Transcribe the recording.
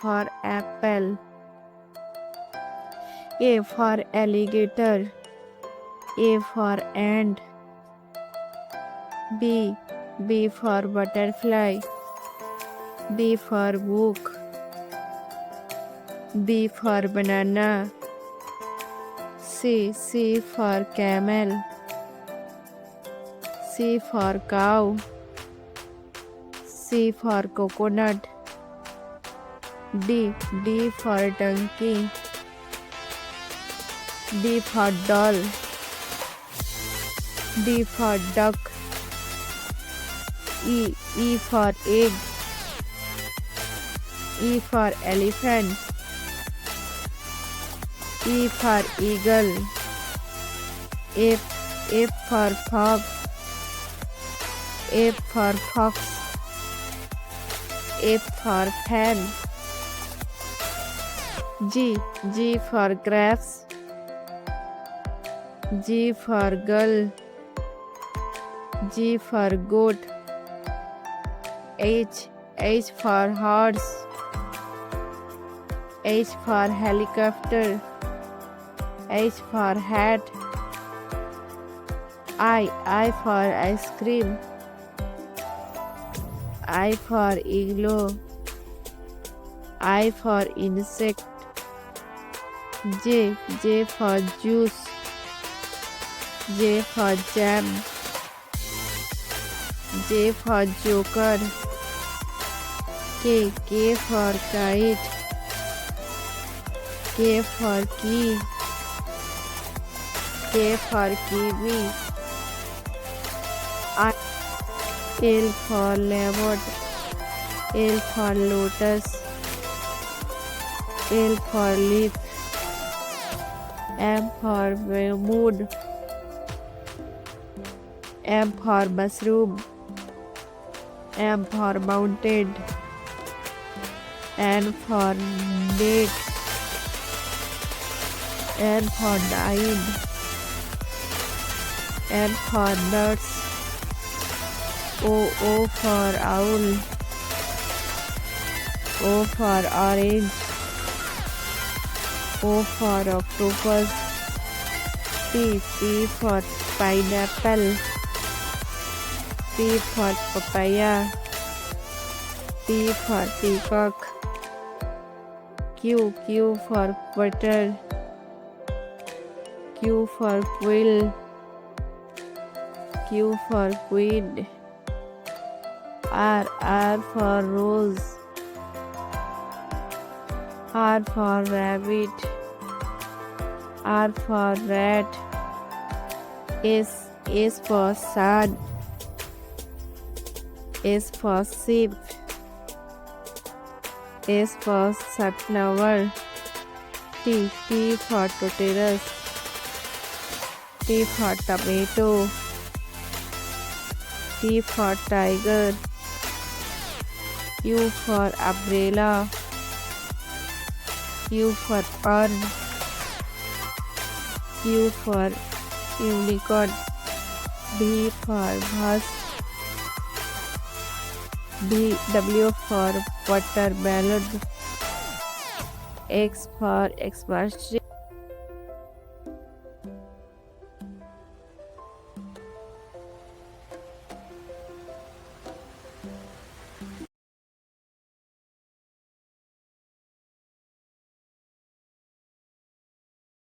for apple. A for alligator. A for ant. B for butterfly. B for book. B for banana. C for camel. C for cow. C for coconut. D for donkey. D for doll. D for duck. E for egg. E for elephant. E for eagle. F for fox. F for fox. F for fan. G for grapes. G for girl. G for goat. H for horse. H for helicopter. H for hat. I for ice cream. I for igloo. I for insect. J for juice. J for jam. J for joker. K for kite. K for key. K for kiwi. L for leopard. L for lotus. L for leaf. M for mood. M for mushroom. M for mountain. N for net. N for nine. N for nuts. O for owl. O for orange. O for octopus. P for pineapple. P for papaya. P for peacock. Q for butter. Q for quill. Q for queen. R for rose. R for rabbit. R for rat. S for sun. S for sheep. S for sunflower. T for tortoise. T for tomato. T for tiger. U for umbrella. U for fun. U for unicorn. B for bus. W for watermelon. X for Xmas tree.